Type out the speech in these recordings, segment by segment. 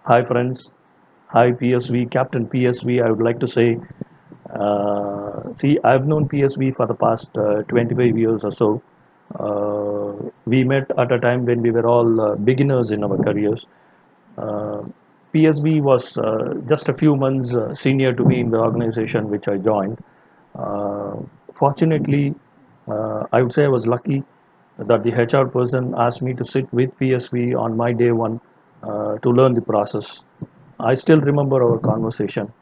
Hi, friends. Hi, PSV, Captain PSV. I would like to say, see, I've known PSV for the past 25 years or so. We met at a time when we were all beginners in our careers. Uh, PSV was just a few months senior to me in the organization which I joined. Uh, Fortunately, I would say I was lucky that the HR person asked me to sit with PSV on my day one to learn the process. I still remember our conversation.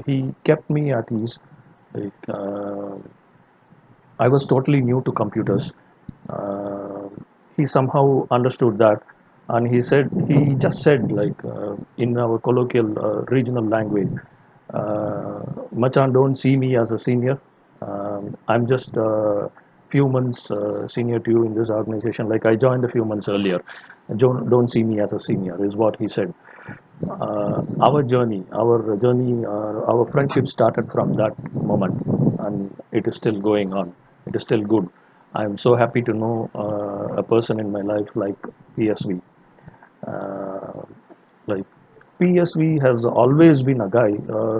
He kept me at ease. Like, I was totally new to computers. Uh, he somehow understood that, and he just said in our colloquial regional language, "Machan, don't see me as a senior. I'm just a few months senior to you in this organization. Like I joined a few months earlier. Don't see me as a senior," is what he said. Our friendship started from that moment, and it is still going on. It is still good. I'm so happy to know a person in my life like PSV. Uh, like PSV has always been a guy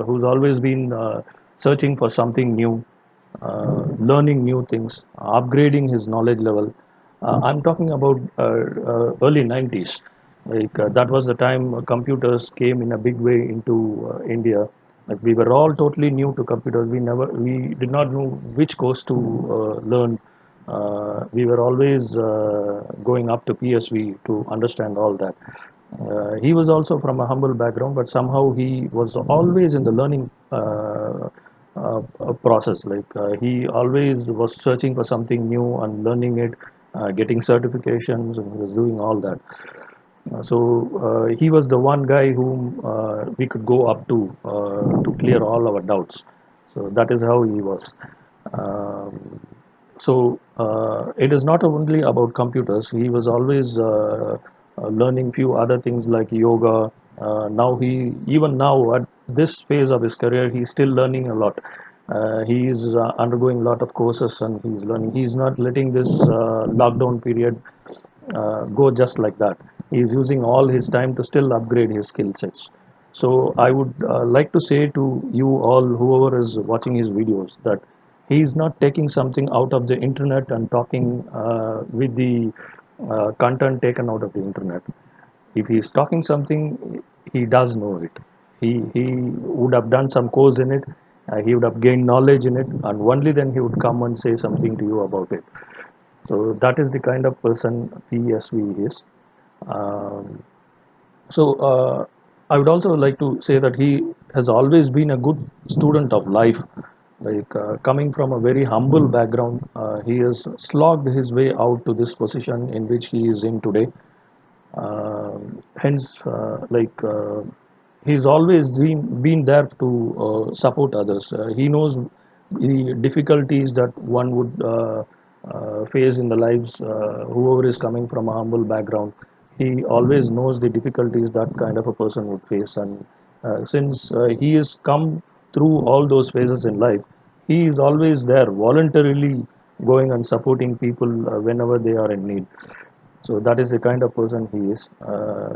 who's always been searching for something new, learning new things, upgrading his knowledge level. I'm talking about early 90s. That was the time computers came in a big way into India. Like we were all totally new to computers. We did not know which course to learn. We were always going up to PSV to understand all that. He was also from a humble background, but somehow he was always in the learning process. He always was searching for something new and learning it, getting certifications, and he was doing all that. He was the one guy whom we could go up to clear all our doubts. So that is how he was. Um, it is not only about computers. He was always learning few other things like yoga. Now he even now at this phase of his career, he's still learning a lot. He is undergoing a lot of courses and he's learning. He's not letting this lockdown period go just like that. He's using all his time to still upgrade his skill sets. So I would like to say to you all, whoever is watching his videos, that he's not taking something out of the internet and talking with the content taken out of the internet. If he's talking something, he does know it. He would have done some course in it. He would have gained knowledge in it, and only then he would come and say something to you about it. So that is the kind of person PSV is. Um, so I would also like to say that he has always been a good student of life. Coming from a very humble background, he has slogged his way out to this position in which he is in today. Hence, he's always been there to support others. He knows the difficulties that one would face in the lives. Whoever is coming from a humble background, he always knows the difficulties that kind of a person would face. And since he has come through all those phases in life, he is always there voluntarily going and supporting people whenever they are in need. So that is the kind of person he is.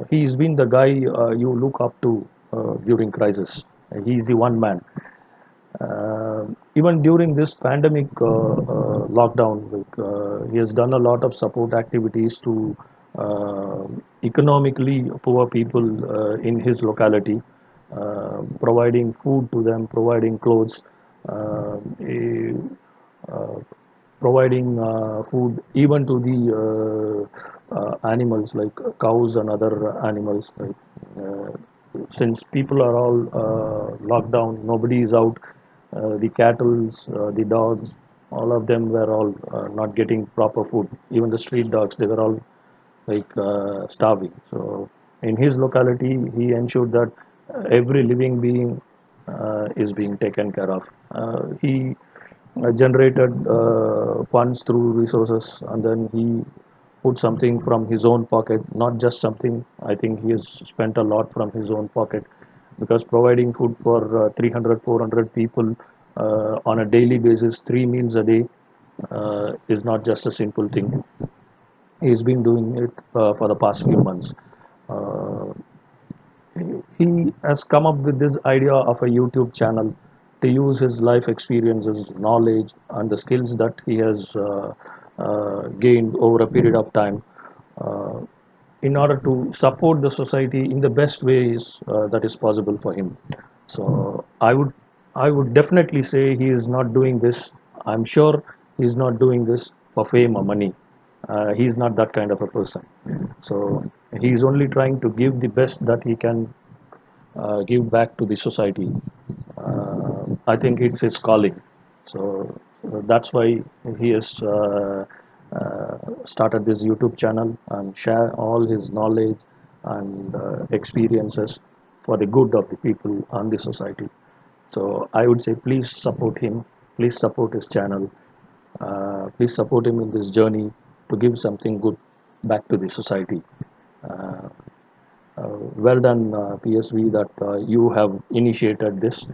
He's been the guy you look up to during crisis. He's the one man. Even during this pandemic lockdown, he has done a lot of support activities to economically poor people in his locality, providing food to them, providing clothes, uh, eh, uh, providing food even to the animals like cows and other animals. Uh, since people are all locked down, nobody is out. The cattle, the dogs, all of them were all not getting proper food. Even the street dogs, they were all starving. So in his locality, he ensured that every living being is being taken care of. He generated funds through resources, and then he put something from his own pocket, not just something. I think he has spent a lot from his own pocket, because providing food for 300 400 people on a daily basis, 3 meals a day, is not just a simple thing. He's been doing it for the past few months. Uh, he has come up with this idea of a YouTube channel to use his life experiences, knowledge, and the skills that he has gained over a period of time uh, in order to support the society in the best ways that is possible for him. So I would definitely say he is not doing this. I'm sure he is not doing this for fame or money. He is not that kind of a person. So he is only trying to give the best that he can give back to the society. I think it's his calling. So that's why he has started this YouTube channel and share all his knowledge and experiences for the good of the people and the society. So I would say please support him. Please support his channel. Please support him in this journey to give something good back to the society. Uh, well done, PSV, that you have initiated this.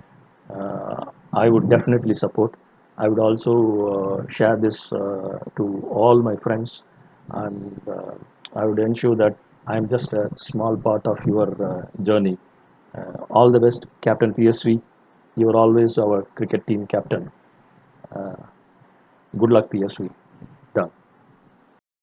I would definitely support. I would also share this to all my friends, and I would ensure that I am just a small part of your journey. All the best, Captain PSV. You are always our cricket team captain. Uh, Good luck, PSV.